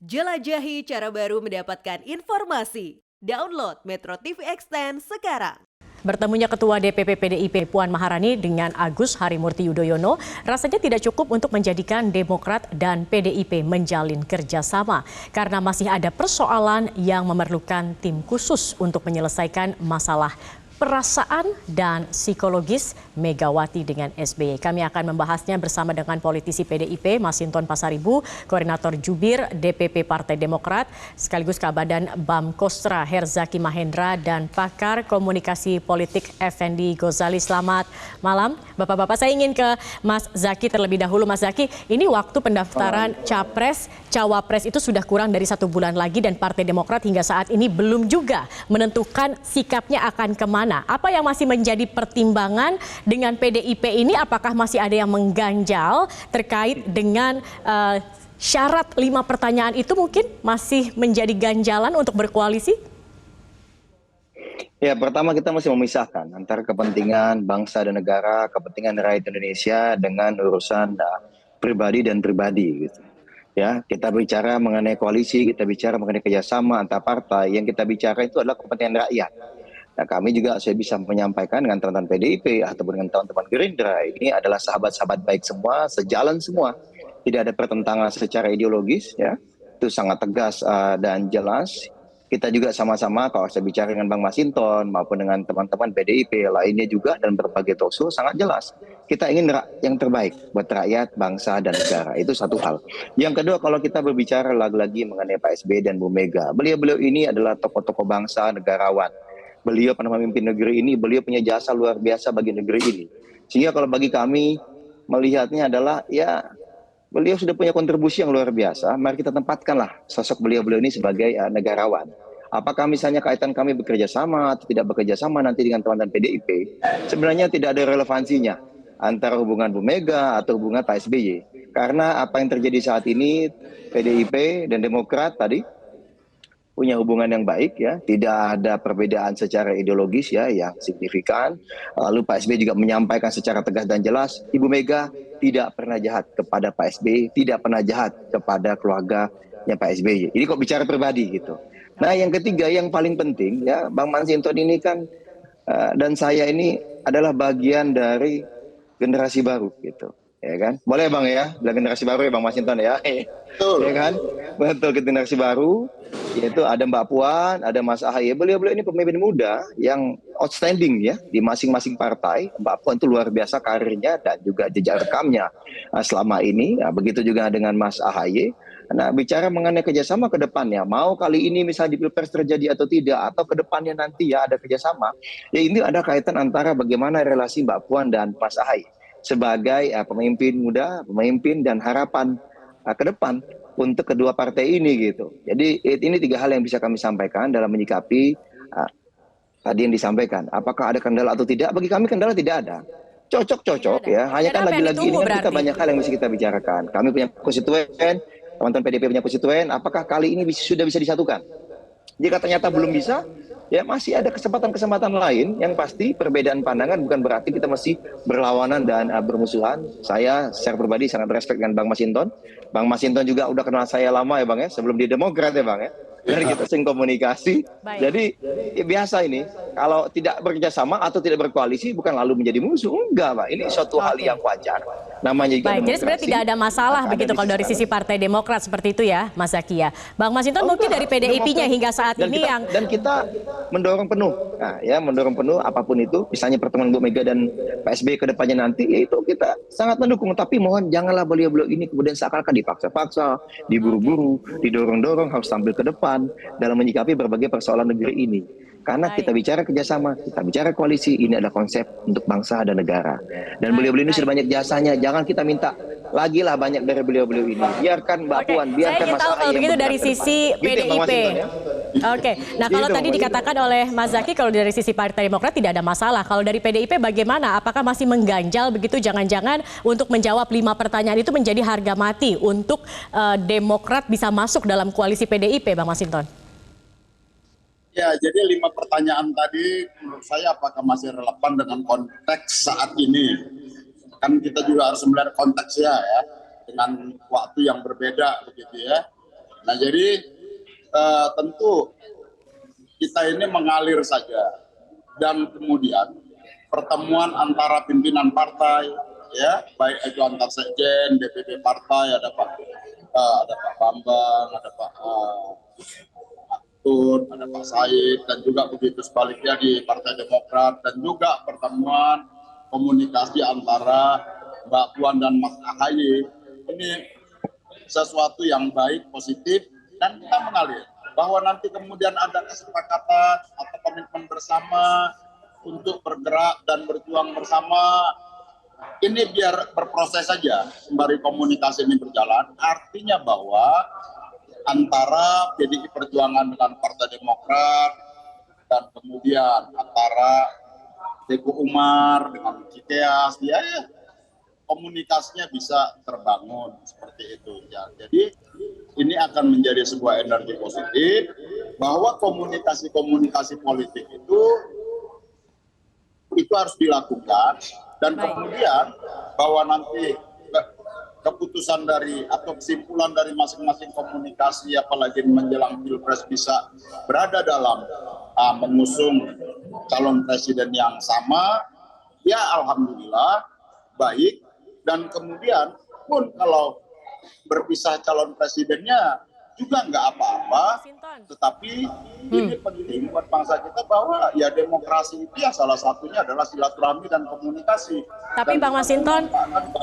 Jelajahi cara baru mendapatkan informasi. Download Metro TV Extend sekarang. Bertemunya Ketua DPP PDIP Puan Maharani dengan Agus Harimurti Yudhoyono rasanya tidak cukup untuk menjadikan Demokrat dan PDIP menjalin kerjasama karena masih ada persoalan yang memerlukan tim khusus untuk menyelesaikan masalah perasaan dan psikologis Megawati dengan SBY. Kami akan membahasnya bersama dengan politisi PDIP Masinton Pasaribu, Koordinator Jubir DPP Partai Demokrat, sekaligus Kabadan BAM Kostra Herzaki Mahendra dan pakar komunikasi politik Effendi Ghazali. Selamat malam, Bapak-bapak. Saya ingin ke Mas Zaki terlebih dahulu. Mas Zaki, ini waktu pendaftaran Capres, Cawapres itu sudah kurang dari 1 bulan lagi dan Partai Demokrat hingga saat ini belum juga menentukan sikapnya akan kemana. Apa yang masih menjadi pertimbangan dengan PDIP ini? Apakah masih ada yang mengganjal terkait dengan syarat 5 pertanyaan itu mungkin masih menjadi ganjalan untuk berkoalisi? Ya, pertama kita mesti memisahkan antara kepentingan bangsa dan negara, kepentingan rakyat Indonesia dengan urusan pribadi dan pribadi gitu. Ya, kita bicara mengenai koalisi, kita bicara mengenai kerjasama antar partai, yang kita bicara itu adalah kepentingan rakyat. Nah, kami juga saya bisa menyampaikan dengan teman-teman PDIP ataupun dengan teman-teman Gerindra, ini adalah sahabat-sahabat baik semua, sejalan semua. Tidak ada pertentangan secara ideologis, ya. Itu sangat tegas dan jelas. Kita juga sama-sama, kalau saya bicara dengan Bang Masinton maupun dengan teman-teman PDIP lainnya juga dan berbagai talkshow sangat jelas. Kita ingin yang terbaik buat rakyat, bangsa, dan negara. Itu satu hal. Yang kedua, kalau kita berbicara lagi-lagi mengenai Pak SBY dan Bu Mega, beliau-beliau ini adalah tokoh-tokoh bangsa, negarawan. Beliau pernah memimpin negeri ini, beliau punya jasa luar biasa bagi negeri ini. Sehingga kalau bagi kami melihatnya adalah ya beliau sudah punya kontribusi yang luar biasa. Mari kita tempatkanlah sosok beliau-beliau ini sebagai negarawan. Apakah misalnya kaitan kami bekerja sama atau tidak bekerja sama nanti dengan teman-teman PDIP? Sebenarnya tidak ada relevansinya antara hubungan Bu Mega atau hubungan Pak SBY. Karena apa yang terjadi saat ini PDIP dan Demokrat tadi punya hubungan yang baik, ya, tidak ada perbedaan secara ideologis ya yang signifikan. Lalu Pak SBY juga menyampaikan secara tegas dan jelas, Ibu Mega tidak pernah jahat kepada Pak SBY, tidak pernah jahat kepada keluarganya Pak SBY. Ini kok bicara pribadi gitu. Nah, yang ketiga yang paling penting ya, Bang Masinton ini kan dan saya ini adalah bagian dari generasi baru gitu. Ya kan, boleh Bang ya, bilang generasi baru ya Bang Masinton ya. Betul. Ya kan, betul, generasi baru. Yaitu ada Mbak Puan, ada Mas Ahaye. Beliau-beliau ini pemimpin muda yang outstanding ya di masing-masing partai. Mbak Puan itu luar biasa karirnya dan juga jejak rekamnya selama ini. Nah, begitu juga dengan Mas Ahaye. Nah, bicara mengenai kerjasama ke depannya, mau kali ini misalnya di Pilpres terjadi atau tidak, atau ke depannya nanti ya ada kerjasama, ya ini ada kaitan antara bagaimana relasi Mbak Puan dan Mas Ahaye sebagai pemimpin muda, pemimpin dan harapan ke depan untuk kedua partai ini gitu. Jadi ini 3 hal yang bisa kami sampaikan dalam menyikapi tadi yang disampaikan. Apakah ada kendala atau tidak? Bagi kami kendala tidak ada. Cocok-cocok ya. Hanya kan lagi-lagi ini kan kita banyak hal yang bisa kita bicarakan. Kami punya konstituen, teman-teman PDIP punya konstituen. Apakah kali ini sudah bisa disatukan? Jika ternyata belum bisa, ya masih ada kesempatan-kesempatan lain. Yang pasti perbedaan pandangan bukan berarti kita masih berlawanan dan bermusuhan. Saya secara pribadi sangat respect dengan Bang Masinton. Bang Masinton juga udah kenal saya lama ya Bang ya, sebelum di Demokrat ya Bang ya. Dan kita sering komunikasi. Baik. Jadi ya biasa ini, kalau tidak bekerja sama atau tidak berkoalisi bukan lalu menjadi musuh. Enggak Pak, ini suatu hal yang wajar. Namanya juga baik, jadi sebenarnya tidak ada masalah begitu kalau dari sisi Partai Demokrat seperti itu ya Mas Zaki ya. Bang Masinton mungkin dari PDIP-nya hingga saat ini dan kita mendorong penuh. Nah, ya mendorong penuh apapun itu, misalnya pertemuan Bu Mega dan Pak SBY ke depannya nanti, ya itu kita sangat mendukung. Tapi mohon janganlah beliau-beliau ini kemudian seakan-akan dipaksa-paksa, diburu-buru, didorong-dorong harus tampil ke depan dalam menyikapi berbagai persoalan negeri ini. Karena kita bicara kerjasama, kita bicara koalisi, ini adalah konsep untuk bangsa dan negara. Dan beliau-beliau ini sudah banyak jasanya, jangan kita minta lagi lah banyak dari beliau-beliau ini. Biarkan Mbak Puan, biarkan Mas Ahaye. Kalau begitu dari sisi PDIP. Oke, nah kalau tadi dikatakan oleh Mas Zaki kalau dari sisi Partai Demokrat tidak ada masalah. Kalau dari PDIP bagaimana? Apakah masih mengganjal begitu jangan-jangan untuk menjawab 5 pertanyaan itu menjadi harga mati untuk Demokrat bisa masuk dalam koalisi PDIP, Bang Masinton? Ya, jadi 5 pertanyaan tadi menurut saya apakah masih relevan dengan konteks saat ini? Kan kita juga harus melihat konteksnya ya, dengan waktu yang berbeda begitu ya. Nah jadi tentu kita ini mengalir saja, dan kemudian pertemuan antara pimpinan partai, ya baik itu antar sekjen, DPP partai, ada Pak Bambang, ada Pak Tun, ada Pak Said, dan juga begitu sebaliknya di Partai Demokrat, dan juga pertemuan komunikasi antara Mbak Puan dan Mas AHY. Ini sesuatu yang baik, positif, dan kita mengalir bahwa nanti kemudian ada kesepakatan atau komitmen bersama untuk bergerak dan berjuang bersama. Ini biar berproses saja sembari komunikasi ini berjalan. Artinya bahwa antara PDI Perjuangan dengan Partai Demokrat, dan kemudian antara Teguh Umar dengan Cikeas, ya komunikasinya bisa terbangun seperti itu ya. Jadi ini akan menjadi sebuah energi positif bahwa komunikasi politik itu harus dilakukan, dan kemudian bahwa nanti keputusan dari atau kesimpulan dari masing-masing komunikasi apalagi menjelang Pilpres bisa berada dalam mengusung calon presiden yang sama, ya alhamdulillah baik. Dan kemudian pun kalau berpisah calon presidennya juga nggak apa-apa, tetapi ini penting buat bangsa kita bahwa ya demokrasi itu ya salah satunya adalah silaturahmi dan komunikasi. Tapi Bang Masinton,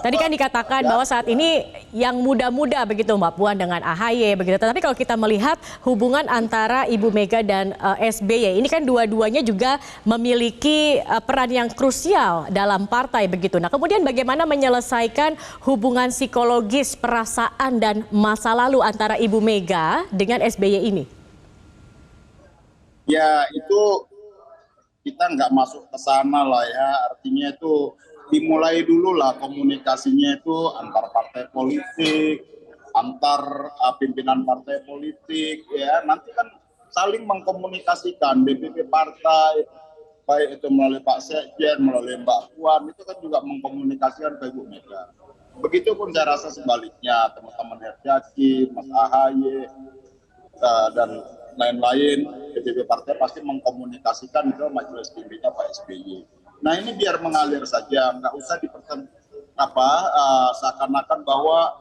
tadi kan dikatakan bahwa saat ini yang muda-muda begitu Mbak Puan dengan AHY begitu. Tapi kalau kita melihat hubungan antara Ibu Mega dan SBY, ini kan dua-duanya juga memiliki peran yang krusial dalam partai begitu. Nah, kemudian bagaimana menyelesaikan hubungan psikologis, perasaan dan masa lalu antara Ibu Mega dengan SBY ini? Ya itu kita nggak masuk ke sana lah ya, artinya itu dimulai dulu lah komunikasinya itu antar partai politik, antar pimpinan partai politik ya, nanti kan saling mengkomunikasikan DPP partai, baik itu melalui Pak Sekjen, melalui Mbak Puan, itu kan juga mengkomunikasikan ke Ibu Mega. Begitupun saya rasa sebaliknya, teman-teman Herjaki, Mas AHY, dan lain-lain, DPP partai pasti mengkomunikasikan ke majelis tingginya Pak SBY. Nah ini biar mengalir saja, nggak usah seakan-akan bahwa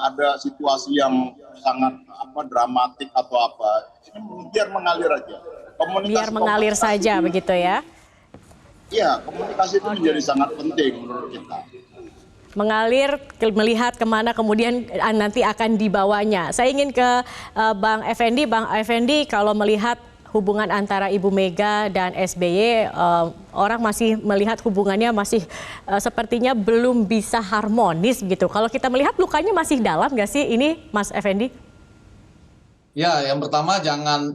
ada situasi yang sangat dramatik atau apa. Ini biar mengalir aja. Biar mengalir saja begitu ya? Iya, komunikasi itu menjadi sangat penting menurut kita. Mengalir, melihat kemana kemudian nanti akan dibawanya. Saya ingin ke Bang Effendi. Bang Effendi, kalau melihat hubungan antara Ibu Mega dan SBY, orang masih melihat hubungannya masih sepertinya belum bisa harmonis gitu. Kalau kita melihat lukanya masih dalam nggak sih ini, Mas Effendi? Ya, yang pertama jangan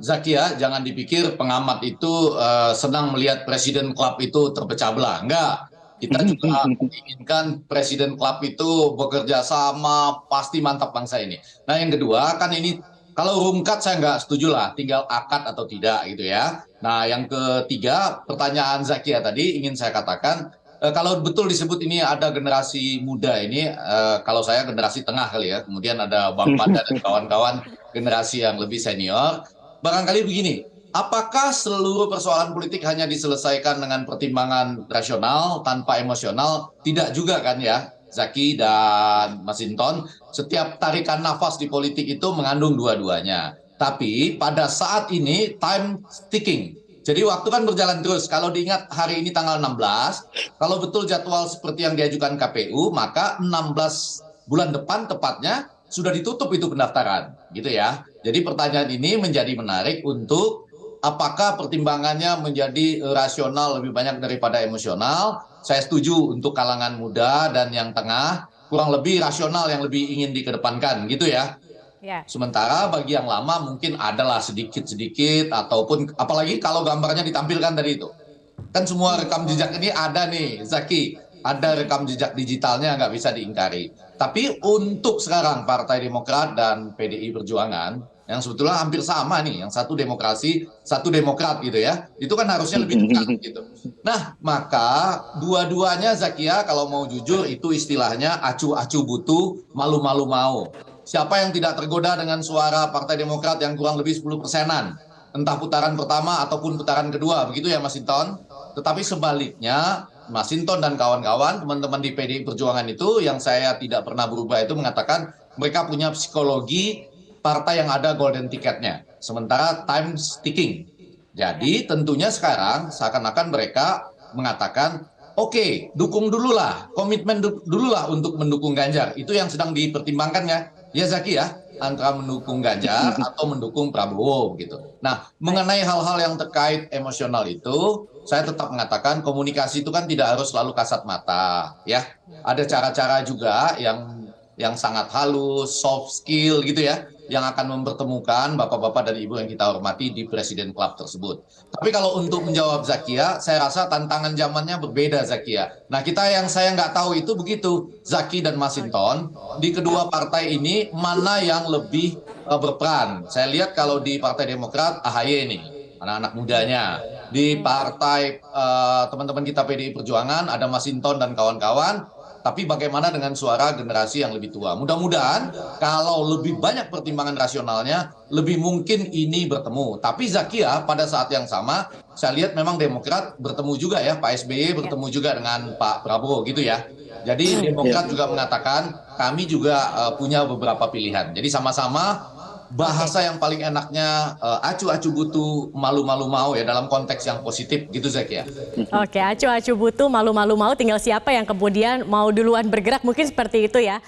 dipikir pengamat itu senang melihat Presiden Club itu terpecah belah. Enggak. Kita juga menginginkan Presiden Club itu bekerja sama, pasti mantap bangsa ini. Nah yang kedua kan ini, kalau rungkat saya nggak setuju lah, tinggal akad atau tidak gitu ya. Nah yang ketiga, pertanyaan Zakia tadi ingin saya katakan, kalau betul disebut ini ada generasi muda ini, kalau saya generasi tengah kali ya, kemudian ada Bang Panda dan kawan-kawan generasi yang lebih senior, barangkali begini, apakah seluruh persoalan politik hanya diselesaikan dengan pertimbangan rasional tanpa emosional? Tidak juga kan ya, Zaki dan Mas Hinton. Setiap tarikan nafas di politik itu mengandung dua-duanya. Tapi pada saat ini time ticking. Jadi waktu kan berjalan terus. Kalau diingat hari ini tanggal 16, kalau betul jadwal seperti yang diajukan KPU, maka 16 bulan depan tepatnya sudah ditutup itu pendaftaran, gitu ya. Jadi pertanyaan ini menjadi menarik untuk apakah pertimbangannya menjadi rasional lebih banyak daripada emosional? Saya setuju untuk kalangan muda dan yang tengah, kurang lebih rasional yang lebih ingin dikedepankan, gitu ya. Sementara bagi yang lama mungkin adalah sedikit-sedikit, ataupun apalagi kalau gambarnya ditampilkan dari itu. Kan semua rekam jejak ini ada nih, Zaki. Ada rekam jejak digitalnya, nggak bisa diingkari. Tapi untuk sekarang Partai Demokrat dan PDI Perjuangan, yang sebetulnya hampir sama nih, yang satu demokrasi, satu demokrat gitu ya, itu kan harusnya lebih dekat gitu. Nah, maka dua-duanya Zakia kalau mau jujur itu istilahnya acu-acu butuh, malu-malu mau. siapa yang tidak tergoda dengan suara Partai Demokrat yang kurang lebih 10%-an, entah putaran pertama ataupun putaran kedua, begitu ya Mas Hinton. Tetapi sebaliknya, Mas Hinton dan kawan-kawan, teman-teman di PDI Perjuangan itu yang saya tidak pernah berubah itu mengatakan mereka punya psikologi partai yang ada golden ticketnya, sementara time ticking. Jadi tentunya sekarang seakan-akan mereka mengatakan, oke, dukung dululah, komitmen dululah untuk mendukung Ganjar. Itu yang sedang dipertimbangkan ya Zaki ya, antara mendukung Ganjar atau mendukung Prabowo gitu. Nah, mengenai hal-hal yang terkait emosional itu, saya tetap mengatakan komunikasi itu kan tidak harus selalu kasat mata ya. Ada cara-cara juga yang sangat halus, soft skill gitu ya, yang akan mempertemukan bapak-bapak dan ibu yang kita hormati di Presiden Club tersebut. Tapi kalau untuk menjawab Zakia, saya rasa tantangan zamannya berbeda Zakia. Nah saya nggak tahu itu begitu, Zaki dan Mas Hinton, di kedua partai ini mana yang lebih berperan. Saya lihat kalau di Partai Demokrat, AHY nih, anak-anak mudanya. Di partai teman-teman kita PDI Perjuangan, ada Mas Hinton dan kawan-kawan. Tapi bagaimana dengan suara generasi yang lebih tua? Mudah-mudahan kalau lebih banyak pertimbangan rasionalnya, lebih mungkin ini bertemu. Tapi Zakia pada saat yang sama, saya lihat memang Demokrat bertemu juga ya, Pak SBY bertemu juga dengan Pak Prabowo gitu ya. Jadi Demokrat juga mengatakan kami juga punya beberapa pilihan. Jadi sama-sama bahasa yang paling enaknya acu-acu butuh, malu-malu mau ya, dalam konteks yang positif gitu Zakia. Oke, acu-acu butuh, malu-malu mau, tinggal siapa yang kemudian mau duluan bergerak, mungkin seperti itu ya.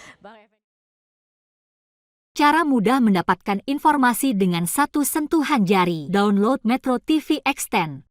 Cara mudah mendapatkan informasi dengan satu sentuhan jari. Download Metro TV Extend.